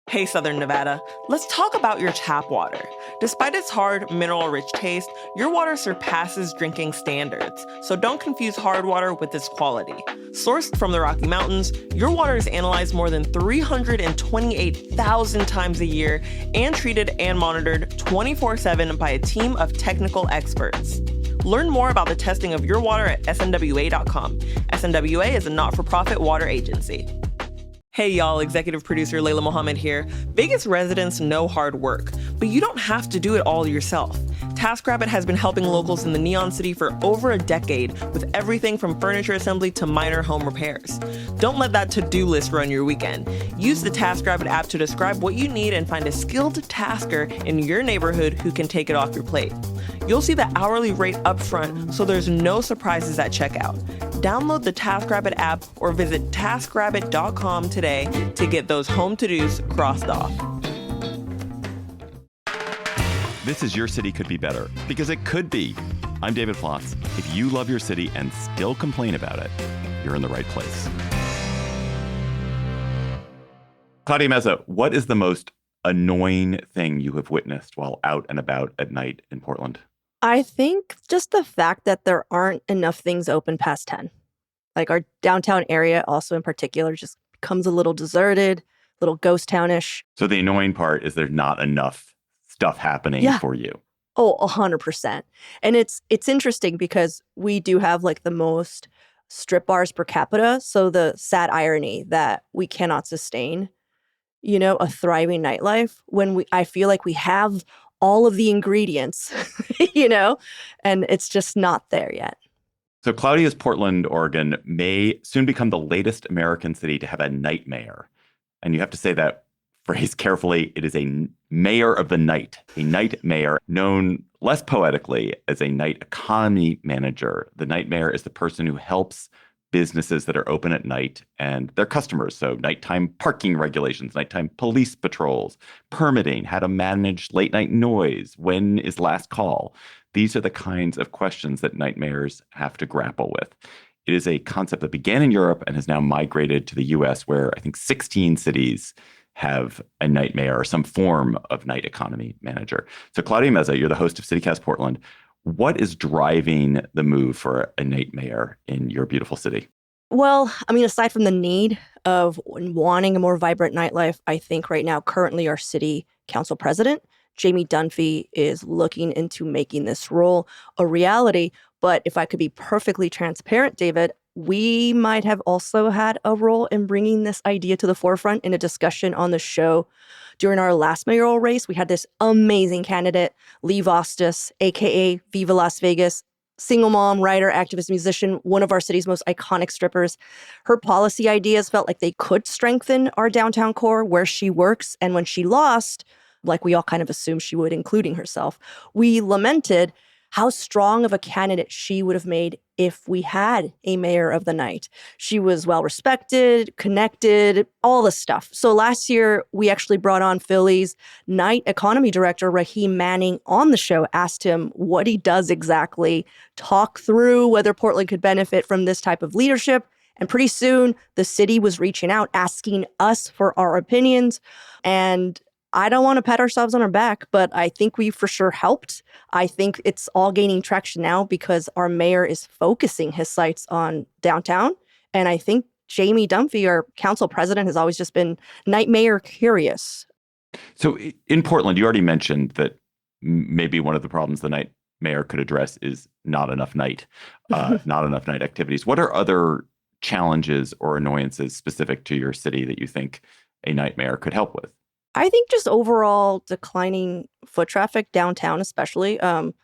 Hey, Southern Nevada, let's talk about your tap water. Despite its hard, mineral-rich taste, your water surpasses drinking standards, so don't confuse hard water with its quality. Sourced from the Rocky Mountains, your water is analyzed more than 328,000 times a year and treated and monitored 24/7 by a team of technical experts. Learn more about the testing of your water at snwa.com. SNWA is a not-for-profit water agency. Hey y'all, executive producer Layla Mohammed here. Vegas residents know hard work, but you don't have to do it all yourself. TaskRabbit has been helping locals in the Neon City for over a decade with everything from furniture assembly to minor home repairs. Don't let that to-do list run your weekend. Use the TaskRabbit app to describe what you need and find a skilled tasker in your neighborhood who can take it off your plate. You'll see the hourly rate up front, so there's no surprises at checkout. Download the TaskRabbit app or visit taskrabbit.com today to get those home to-dos crossed off. This is Your City Could Be Better, because it could be. I'm David Plotz. If you love your city and still complain about it, you're in the right place. Claudia Meza, what is the most annoying thing you have witnessed while out and about at night in Portland? I think just the fact that there aren't enough things open past 10. Like our downtown area also in particular just becomes a little deserted, a little ghost townish. So the annoying part is there's not enough stuff happening for you. Oh, 100%. And it's interesting because we do have like the most strip bars per capita. So the sad irony that we cannot sustain, a thriving nightlife when I feel like we have all of the ingredients, and it's just not there yet. So Claudia's Portland, Oregon may soon become the latest American city to have a night mayor. And you have to say that phrase carefully. It is a mayor of the night, a night mayor known less poetically as a night economy manager. The night mayor is the person who helps businesses that are open at night and their customers. So nighttime parking regulations, nighttime police patrols, permitting, how to manage late night noise, when is last call. These are the kinds of questions that night mayors have to grapple with. It is a concept that began in Europe and has now migrated to the US, where I think 16 cities have a night mayor or some form of night economy manager. So Claudia Meza, you're the host of CityCast Portland. What is driving the move for a night mayor in your beautiful city? Well, aside from the need of wanting a more vibrant nightlife, I think right now, currently our city council president, Jamie Dunphy, is looking into making this role a reality. But if I could be perfectly transparent, David, we might have also had a role in bringing this idea to the forefront in a discussion on the show. During our last mayoral race, we had this amazing candidate, Lee Vostos, a.k.a. Viva Las Vegas, single mom, writer, activist, musician, one of our city's most iconic strippers. Her policy ideas felt like they could strengthen our downtown core where she works. And when she lost, like we all kind of assumed she would, including herself, we lamented how strong of a candidate she would have made if we had a mayor of the night. She was well-respected, connected, all the stuff. So last year, we actually brought on Philly's night economy director, Raheem Manning, on the show, asked him what he does exactly, talk through whether Portland could benefit from this type of leadership. And pretty soon, the city was reaching out, asking us for our opinions. And I don't want to pat ourselves on our back, but I think we for sure helped. I think it's all gaining traction now because our mayor is focusing his sights on downtown. And I think Jamie Dunphy, our council president, has always just been night mayor curious. So in Portland, you already mentioned that maybe one of the problems the night mayor could address is not enough night activities. What are other challenges or annoyances specific to your city that you think a night mayor could help with? I think just overall declining foot traffic downtown, especially, and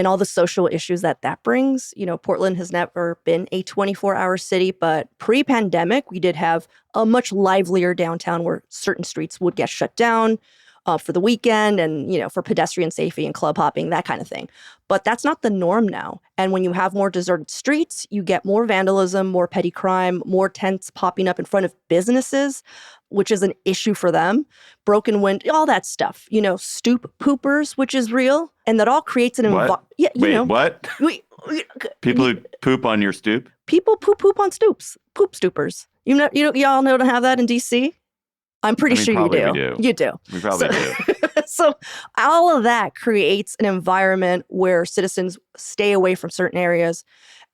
all the social issues that brings. Portland has never been a 24-hour city, but pre-pandemic, we did have a much livelier downtown where certain streets would get shut down for the weekend and, for pedestrian safety and club hopping, that kind of thing. But that's not the norm now. And when you have more deserted streets, you get more vandalism, more petty crime, more tents popping up in front of businesses, which is an issue for them. Broken wind, all that stuff, stoop poopers, which is real. And that all creates an environment. Yeah, Wait, what? People who poop on your stoop? People poop on stoops, poop stoopers. Y'all know to have that in DC? I'm pretty sure you probably do. we do. You do. We probably do. So all of that creates an environment where citizens stay away from certain areas.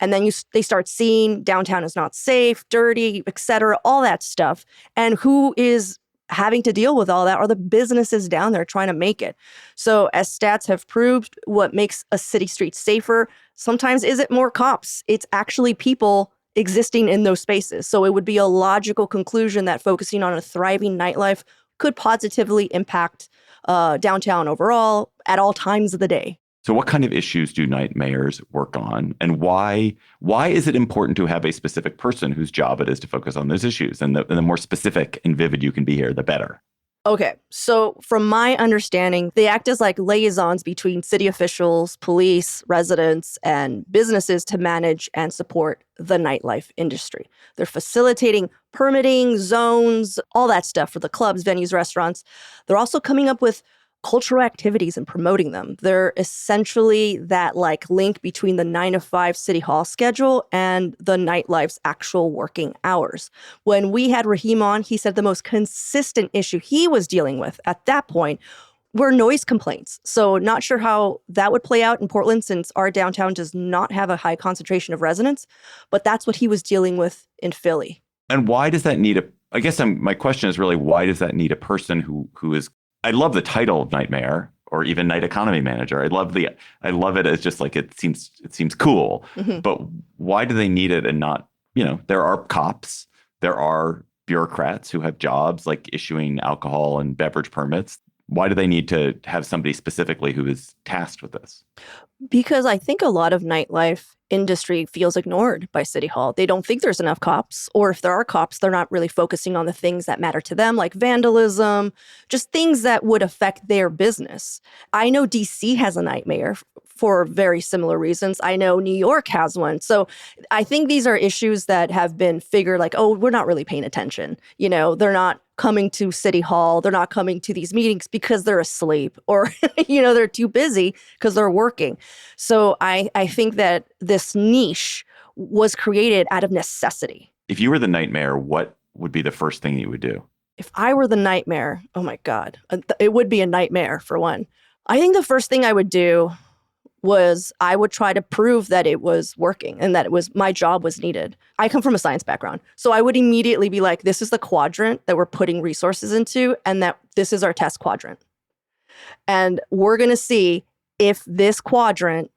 And then they start seeing downtown is not safe, dirty, et cetera, all that stuff. And who is having to deal with all that are the businesses down there trying to make it. So as stats have proved, what makes a city street safer sometimes isn't more cops. It's actually people existing in those spaces. So it would be a logical conclusion that focusing on a thriving nightlife could positively impact downtown overall at all times of the day. So what kind of issues do night mayors work on, and why is it important to have a specific person whose job it is to focus on those issues? And the more specific and vivid you can be here, the better. Okay, so from my understanding, they act as like liaisons between city officials, police, residents, and businesses to manage and support the nightlife industry. They're facilitating permitting, zones, all that stuff for the clubs, venues, restaurants. They're also coming up with cultural activities and promoting them. They're essentially that like link between the 9 to 5 city hall schedule and the nightlife's actual working hours. When we had Raheem on, he said the most consistent issue he was dealing with at that point were noise complaints. So not sure how that would play out in Portland since our downtown does not have a high concentration of residents, but that's what he was dealing with in Philly. And why does that need I guess my question is really, why does that need a person who is, I love the title of night mayor or even night economy manager. I love it as just like, it seems cool, but why do they need it and not, there are cops, there are bureaucrats who have jobs like issuing alcohol and beverage permits. Why do they need to have somebody specifically who is tasked with this? Because I think a lot of nightlife industry feels ignored by City Hall. They don't think there's enough cops, or if there are cops, they're not really focusing on the things that matter to them, like vandalism, just things that would affect their business. I know DC has a night mayor for very similar reasons. I know New York has one. So I think these are issues that have been figured like, oh, we're not really paying attention. They're not coming to City Hall. They're not coming to these meetings because they're asleep or, they're too busy because they're working. So I think that this niche was created out of necessity. If you were the night mayor, what would be the first thing you would do? If I were the night mayor, oh my God, it would be a nightmare for one. I think the first thing I would do was I would try to prove that it was working and that my job was needed. I come from a science background. So I would immediately be like, this is the quadrant that we're putting resources into and that this is our test quadrant. And we're going to see if this quadrant,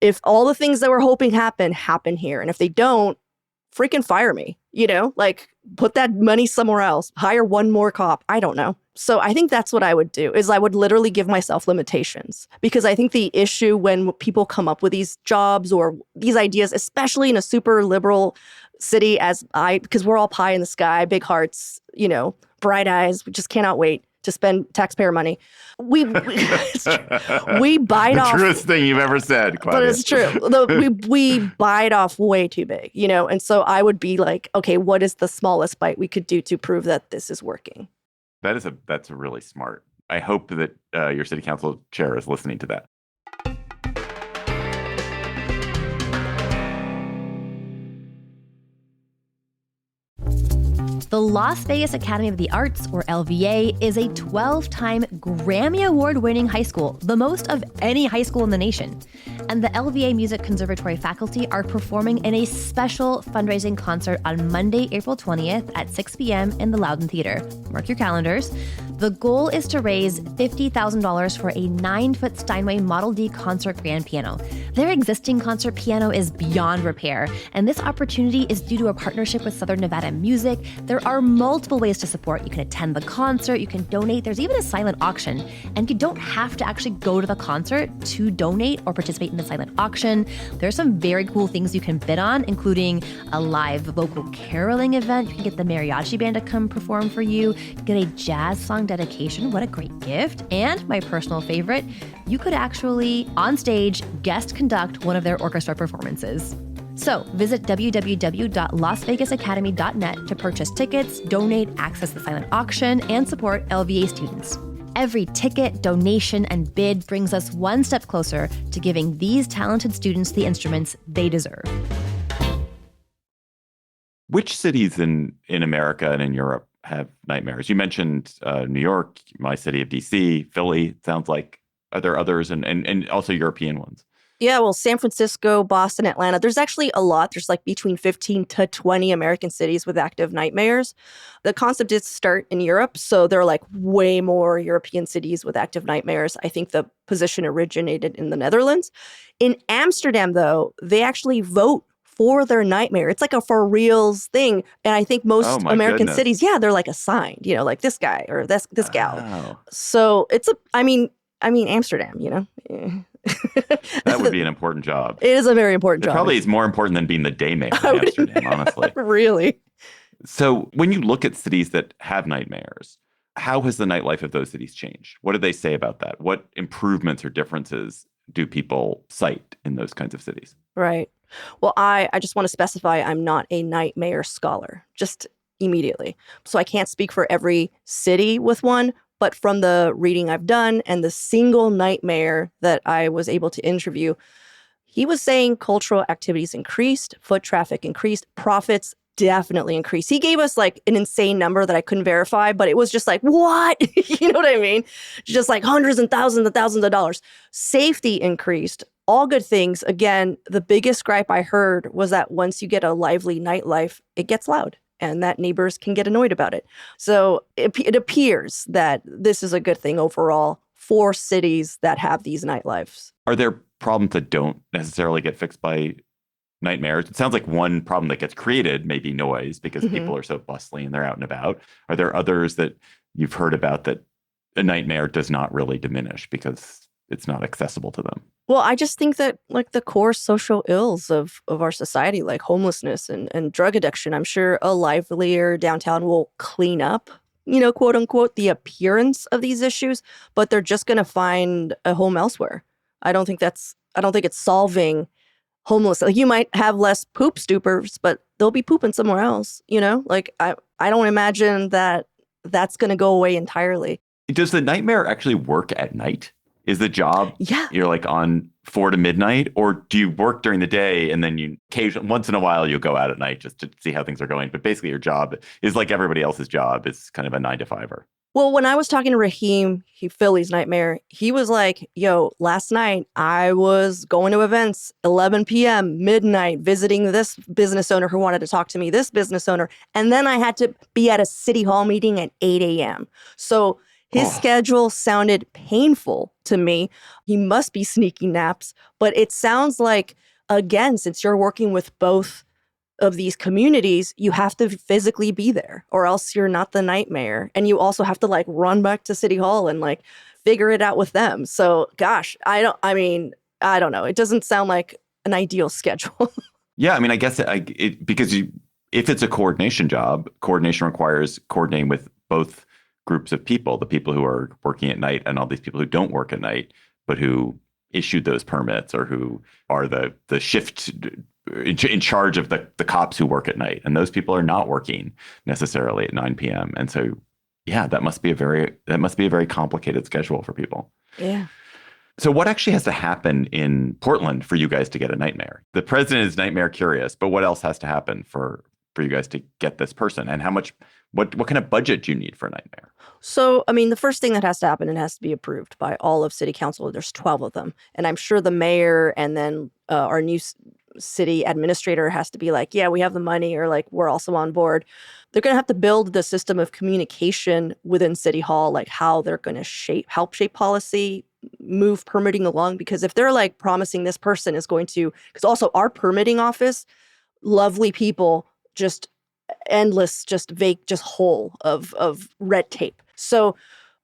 if all the things that we're hoping happen here. And if they don't, freaking fire me, put that money somewhere else, hire one more cop. I don't know. So I think that's what I would do is I would literally give myself limitations because I think the issue when people come up with these jobs or these ideas, especially in a super liberal city because we're all pie in the sky, big hearts, bright eyes, we just cannot wait to spend taxpayer money. We bite off. The truest thing you've ever said, Claudia. But it's true. We bite off way too big, And so I would be like, okay, what is the smallest bite we could do to prove that this is working? That's really smart. I hope that your city council chair is listening to that. The Las Vegas Academy of the Arts, or LVA, is a 12-time Grammy Award-winning high school, the most of any high school in the nation. And the LVA Music Conservatory faculty are performing in a special fundraising concert on Monday, April 20th at 6 p.m. in the Loudon Theater. Mark your calendars. The goal is to raise $50,000 for a 9-foot Steinway Model D concert grand piano. Their existing concert piano is beyond repair, and this opportunity is due to a partnership with Southern Nevada Music. There are multiple ways to support. You can attend the concert, you can donate, there's even a silent auction, and you don't have to actually go to the concert to donate or participate in the silent auction. There's some very cool things you can bid on, including a live vocal caroling event. You can get the mariachi band to come perform for you, get a jazz song dedication. What a great gift. And my personal favorite, you could actually, on stage, guest conduct one of their orchestra performances. So visit www.lasvegasacademy.net to purchase tickets, donate, access the silent auction, and support LVA students. Every ticket, donation, and bid brings us one step closer to giving these talented students the instruments they deserve. Which cities in America and in Europe have nightmares? You mentioned New York, my city of DC, Philly. It sounds like. Are there others and also European ones? Yeah, well, San Francisco, Boston, Atlanta, there's actually a lot. There's like between 15 to 20 American cities with active nightmares. The concept did start in Europe, so there are like way more European cities with active nightmares. I think the position originated in the Netherlands. In Amsterdam, though, they actually vote for their nightmare. It's like a for reals thing. And I think most American cities, yeah, they're like assigned, like this guy or this gal. Oh. So it's I mean, Amsterdam, That would be an important job. It is a very important job. Probably is more important than being the day mayor of Amsterdam, honestly. Really? So when you look at cities that have nightmares, how has the nightlife of those cities changed? What do they say about that? What improvements or differences do people cite in those kinds of cities? Right. Well, I just want to specify I'm not a nightmare scholar, just immediately. So I can't speak for every city with one. But from the reading I've done and the single nightmare that I was able to interview, he was saying cultural activities increased, foot traffic increased, profits definitely increased. He gave us like an insane number that I couldn't verify, but it was just like, what? You know what I mean? Just like hundreds and thousands of dollars. Safety increased. All good things. Again, the biggest gripe I heard was that once you get a lively nightlife, it gets loud. And that neighbors can get annoyed about it. So it appears that this is a good thing overall for cities that have these nightlives. Are there problems that don't necessarily get fixed by nightmares? It sounds like one problem that gets created may be noise because people are so bustling and they're out and about. Are there others that you've heard about that a nightmare does not really diminish because it's not accessible to them? Well, I just think that like the core social ills of our society, like homelessness and drug addiction, I'm sure a livelier downtown will clean up, quote unquote, the appearance of these issues, but they're just going to find a home elsewhere. I don't think it's solving homelessness. Like you might have less poop stoopers, but they'll be pooping somewhere else, Like I don't imagine that that's going to go away entirely. Does the nightmare actually work at night? Is the job, you're like on 4 to midnight, or do you work during the day and then once in a while you'll go out at night just to see how things are going? But basically your job is like everybody else's job. It's kind of a 9 to 5-er. Well, when I was talking to Raheem, Philly's nightmare, he was like, yo, last night I was going to events, 11 p.m., midnight, visiting this business owner who wanted to talk to me, this business owner. And then I had to be at a city hall meeting at 8 a.m. So his schedule sounded painful to me. He must be sneaking naps. But it sounds like, again, since you're working with both of these communities, you have to physically be there or else you're not the nightmare. And you also have to like run back to City Hall and like figure it out with them. So, gosh, I don't know. It doesn't sound like an ideal schedule. Yeah, I mean, I guess because if it's a coordination job, coordination requires coordinating with both groups of people, the people who are working at night and all these people who don't work at night, but who issued those permits or who are the shift in charge of the cops who work at night. And those people are not working necessarily at 9 p.m. And so, yeah, that must be a very complicated schedule for people. Yeah. So what actually has to happen in Portland for you guys to get a nightmare? The president is nightmare curious, but what else has to happen for you guys to get this person? And how much, what kind of budget do you need for a nightmare? So, I mean, the first thing that has to happen, it has to be approved by all of city council. There's 12 of them. And I'm sure the mayor and then our new city administrator has to be like, yeah, we have the money, or like, we're also on board. They're going to have to build the system of communication within City Hall, like how they're going to help shape policy, move permitting along. Because if they're like promising this person is going to, because also our permitting office, lovely people, just endless, just vague, just whole of red tape. So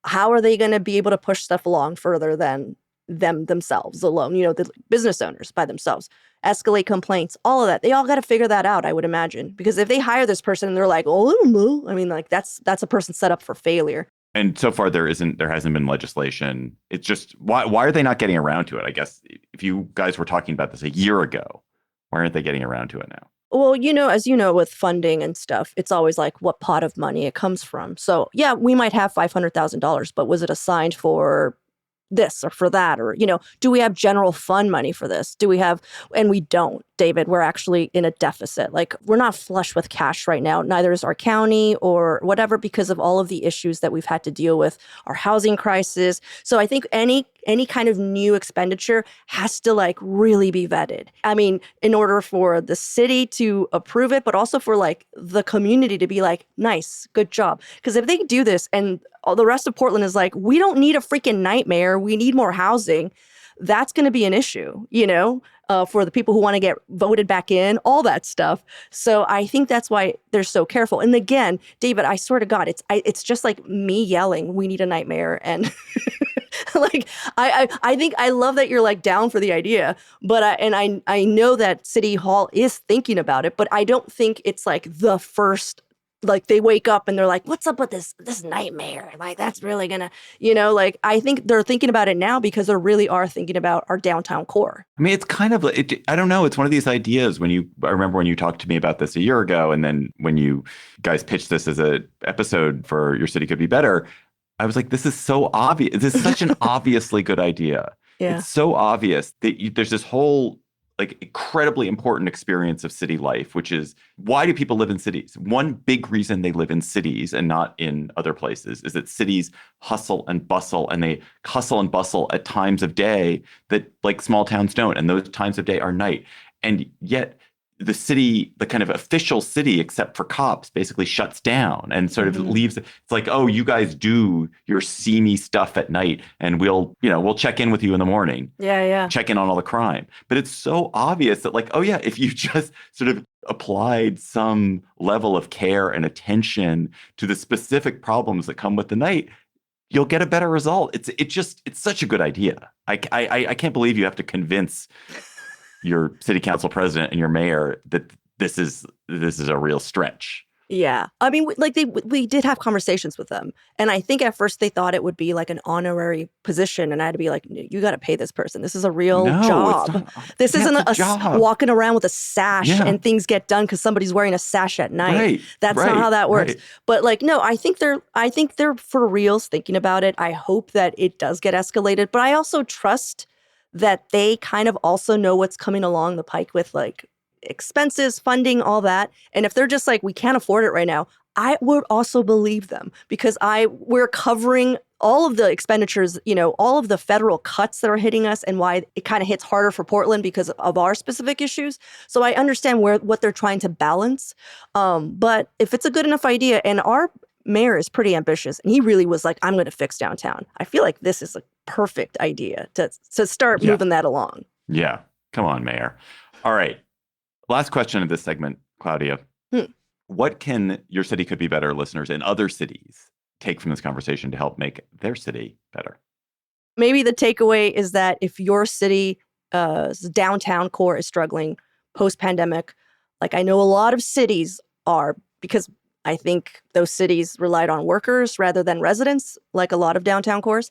how are they going to be able to push stuff along further than them themselves alone? You know, the business owners by themselves, escalate complaints, all of that. They all got to figure that out, I would imagine. Because if they hire this person and they're like, oh, I don't know. I mean, like that's a person set up for failure. And so far there hasn't been legislation. It's just, why are they not getting around to it? I guess if you guys were talking about this a year ago, why aren't they getting around to it now? Well, you know, as you know, with funding and stuff, it's always like what pot of money it comes from. So, yeah, we might have $500,000, but was it assigned for this or for that? Or, do we have general fund money for this? And we don't, David. We're actually in a deficit. Like, we're not flush with cash right now. Neither is our county or whatever, because of all of the issues that we've had to deal with, our housing crisis. So I think any kind of new expenditure has to like really be vetted. I mean, in order for the city to approve it, but also for like the community to be like, nice, good job. Because if they do this and all the rest of Portland is like, we don't need a freaking nightmare, we need more housing, that's going to be an issue, for the people who want to get voted back in, all that stuff. So I think that's why they're so careful. And again, David, I swear to God, it's just like me yelling, we need a nightmare. And like, I think I love that you're like down for the idea, but I know that City Hall is thinking about it, but I don't think it's like the first, like they wake up and they're like, what's up with this nightmare? Like, that's really gonna, like, I think they're thinking about it now because they really are thinking about our downtown core. I mean, it's kind of, I don't know. It's one of these ideas I remember when you talked to me about this a year ago, and then when you guys pitched this as an episode for Your City Could Be Better, I was like, this is so obvious. This is such an obviously good idea. Yeah. It's so obvious that there's this whole like incredibly important experience of city life, which is, why do people live in cities? One big reason they live in cities and not in other places is that cities hustle and bustle, and they hustle and bustle at times of day that like small towns don't. And those times of day are night. And yet the city, the kind of official city, except for cops, basically shuts down and sort of leaves. It's like, oh, you guys do your seamy stuff at night, and we'll check in with you in the morning. Yeah. Check in on all the crime. But it's so obvious that, like, oh yeah, if you just sort of applied some level of care and attention to the specific problems that come with the night, you'll get a better result. It's such a good idea. I can't believe you have to convince your city council president and your mayor that this is a real stretch. Yeah. I mean, we did have conversations with them. And I think at first they thought it would be like an honorary position. And I had to be like, you got to pay this person. This is a real job. It's not, this isn't a job. Walking around with a sash and things get done because somebody's wearing a sash at night. Right, That's not how that works. Right. But like, no, I think they're for reals thinking about it. I hope that it does get escalated. But I also trust that they kind of also know what's coming along the pike with like expenses, funding, all that. And if they're just like, we can't afford it right now, I would also believe them, because we're covering all of the expenditures, all of the federal cuts that are hitting us, and why it kind of hits harder for Portland because of our specific issues. So I understand what they're trying to balance. But if it's a good enough idea, and our mayor is pretty ambitious, and he really was like, I'm going to fix downtown, I feel like this is a perfect idea to start moving that along. Yeah. Come on, Mayor. All right. Last question of this segment, Claudia. What can Your City Could Be Better listeners in other cities take from this conversation to help make their city better? Maybe the takeaway is that if your city downtown core is struggling post-pandemic, like I know a lot of cities are, because I think those cities relied on workers rather than residents, like a lot of downtown cores.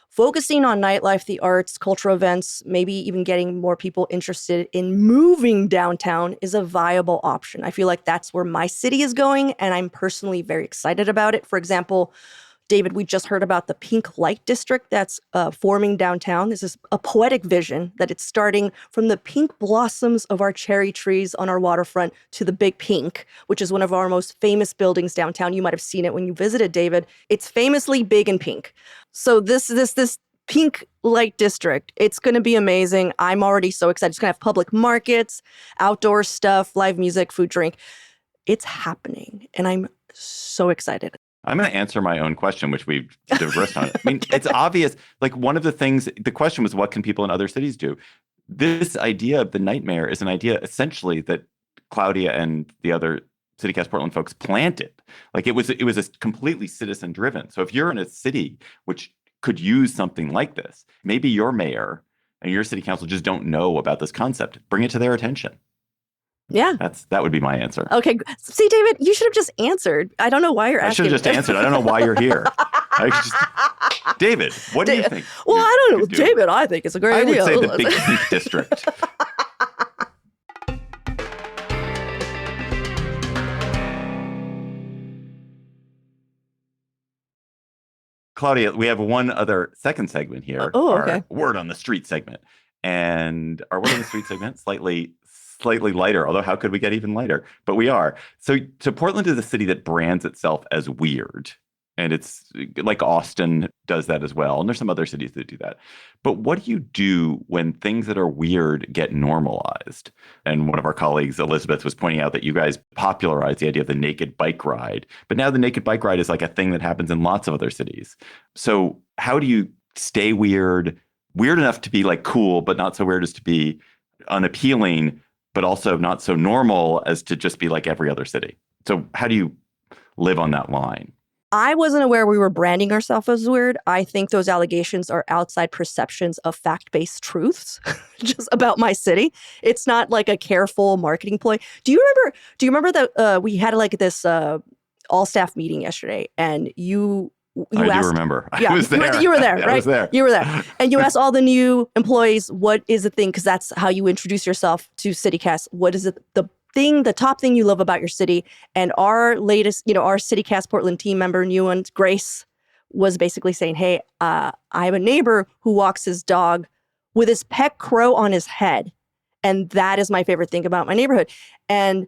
Focusing on nightlife, the arts, cultural events, maybe even getting more people interested in moving downtown is a viable option. I feel like that's where my city is going, and I'm personally very excited about it. For example, David, we just heard about the Pink Light District that's forming downtown. This is a poetic vision that it's starting from the pink blossoms of our cherry trees on our waterfront to the Big Pink, which is one of our most famous buildings downtown. You might have seen it when you visited, David. It's famously big and pink. So this Pink Light District, it's going to be amazing. I'm already so excited. It's going to have public markets, outdoor stuff, live music, food, drink. It's happening, and I'm so excited. I'm going to answer my own question, which we've digressed on. I mean, it's obvious. Like, one of the things, the question was, what can people in other cities do? This idea of the nightmare is an idea essentially that Claudia and the other CityCast Portland folks planted. Like, it was a completely citizen driven. So if you're in a city which could use something like this, maybe your mayor and your city council just don't know about this concept. Bring it to their attention. Yeah. That would be my answer. Okay. See, David, you should have just answered. I don't know why you're asking. I should have just answered. I don't know why you're here. David, what do you think? Well, I don't know. David, I think it's a great idea. I would say the Big Pink District. Claudia, we have one other second segment here. Okay. Our Word on the Street segment. And our Word on the Street segment, slightly lighter, although how could we get even lighter? But we are. So Portland is a city that brands itself as weird. And it's like Austin does that as well. And there's some other cities that do that. But what do you do when things that are weird get normalized? And one of our colleagues, Elizabeth, was pointing out that you guys popularized the idea of the naked bike ride. But now the naked bike ride is like a thing that happens in lots of other cities. So how do you stay weird enough to be like cool, but not so weird as to be unappealing, but also not so normal as to just be like every other city? So how do you live on that line? I wasn't aware we were branding ourselves as weird. I think those allegations are outside perceptions of fact-based truths just about my city. It's not like a careful marketing ploy. Do you remember that we had like this all-staff meeting yesterday, and you I asked, do remember. Yeah, I was there. You were there, right? I was there. You were there. And you asked all the new employees, what is the thing? Because that's how you introduce yourself to CityCast. What is it, the top thing you love about your city? And our latest, our CityCast Portland team member, new one, Grace, was basically saying, hey, I have a neighbor who walks his dog with his pet crow on his head. And that is my favorite thing about my neighborhood. And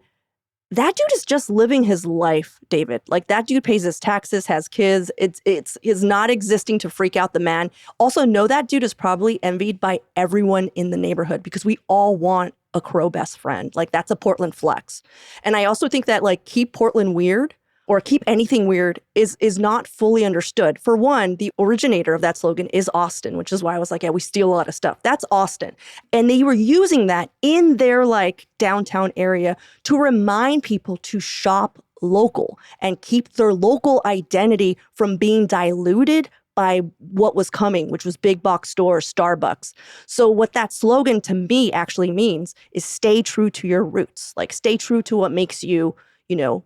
that dude is just living his life, David. Like, that dude pays his taxes, has kids. It's not existing to freak out the man. Also, know that dude is probably envied by everyone in the neighborhood because we all want a crow best friend. Like, that's a Portland flex. And I also think that, like, keep Portland weird or keep anything weird is not fully understood. For one, the originator of that slogan is Austin, which is why I was like, yeah, we steal a lot of stuff. That's Austin. And they were using that in their like downtown area to remind people to shop local and keep their local identity from being diluted by what was coming, which was big box stores, Starbucks. So what that slogan to me actually means is stay true to your roots. Like, stay true to what makes you,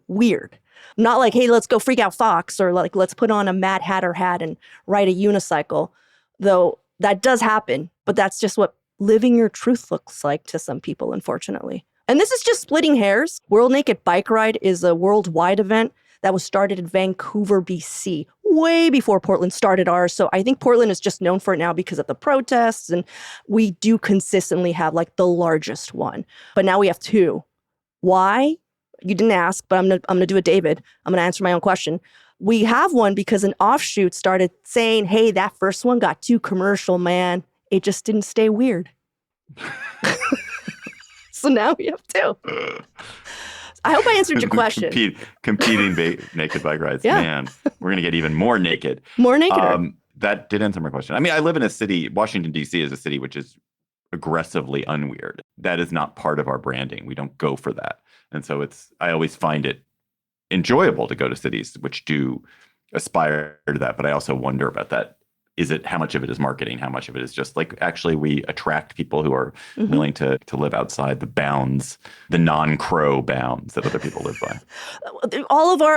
weird. Not like, hey, let's go freak out Fox, or like, let's put on a Mad Hatter hat and ride a unicycle. Though that does happen, but that's just what living your truth looks like to some people, unfortunately. And this is just splitting hairs. World Naked Bike Ride is a worldwide event that was started in Vancouver, BC, way before Portland started ours. So I think Portland is just known for it now because of the protests, and we do consistently have like the largest one. But now we have two. Why? You didn't ask, but I'm gonna do it, David. I'm gonna answer my own question. We have one because an offshoot started saying, hey, that first one got too commercial, man. It just didn't stay weird. So now we have two. I hope I answered your question. Competing naked bike rides. Yeah. Man, we're going to get even more naked. More naked. That did answer my question. I mean, I live in a city, Washington, D.C. is a city which is aggressively unweird. That is not part of our branding. We don't go for that. And so I always find it enjoyable to go to cities which do aspire to that. But I also wonder about that. How much of it is marketing? How much of it is just like, actually, we attract people who are willing to live outside the bounds, the non-crow bounds that other people live by?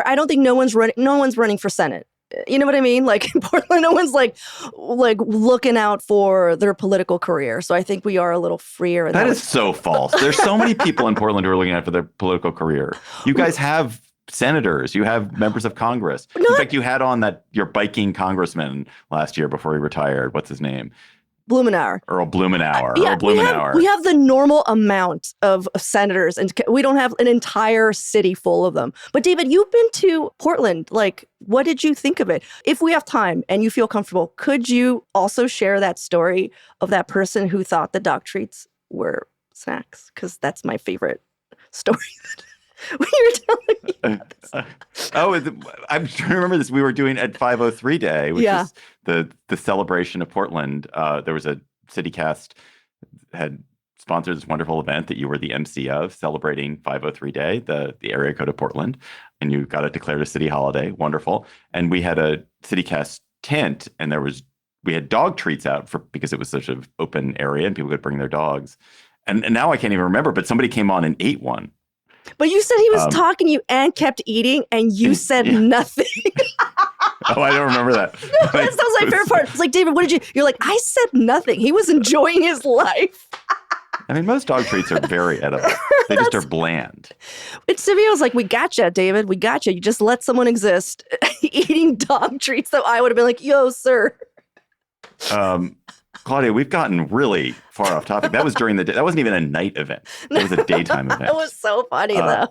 I don't think no one's running for Senate. You know what I mean? Like, in Portland, no one's like looking out for their political career. So I think we are a little freer. That is so false. There's so many people in Portland who are looking out for their political career. You guys have senators, you have members of Congress. In fact, you had on your biking congressman last year before he retired. What's his name? Blumenauer. Earl Blumenauer. Yeah, Earl Blumenauer. We have the normal amount of senators, and we don't have an entire city full of them. But David, you've been to Portland. Like, what did you think of it? If we have time and you feel comfortable, could you also share that story of that person who thought the dog treats were snacks? Because that's my favorite story. When you were telling me I'm trying to remember this. We were doing at 503 Day, which is the celebration of Portland. There was a CityCast had sponsored this wonderful event that you were the MC of, celebrating 503 Day, the area code of Portland, and you got it declared a city holiday. Wonderful. And we had a CityCast tent, and we had dog treats out because it was such an open area and people could bring their dogs. And now I can't even remember, but somebody came on and ate one. But you said he was talking to you and kept eating, and you said nothing. Oh, I don't remember that. That sounds like my favorite part. It's like, David, what did you? You're like, I said nothing. He was enjoying his life. I mean, most dog treats are very edible. They just are bland. It's to me, I was like, we gotcha, David. We gotcha. You just let someone exist eating dog treats. So I would have been like, yo, sir. Claudia, we've gotten really far off topic. That was during the day. That wasn't even a night event. That was a daytime event. It was so funny, though.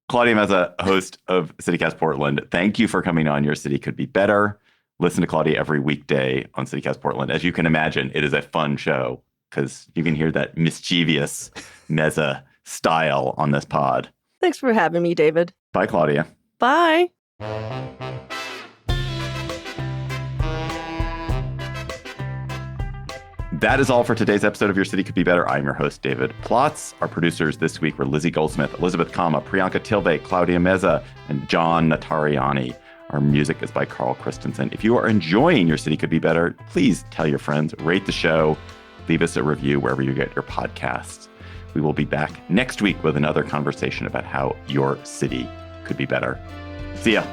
Claudia Meza, host of CityCast Portland, thank you for coming on. Your City Could Be Better. Listen to Claudia every weekday on CityCast Portland. As you can imagine, it is a fun show because you can hear that mischievous Meza style on this pod. Thanks for having me, David. Bye, Claudia. Bye. That is all for today's episode of Your City Could Be Better. I'm your host, David Plotz. Our producers this week were Lizzie Goldsmith, Elizabeth Kama, Priyanka Tilve, Claudia Meza, and John Natariani. Our music is by Carl Christensen. If you are enjoying Your City Could Be Better, please tell your friends, rate the show, leave us a review wherever you get your podcasts. We will be back next week with another conversation about how your city could be better. See ya.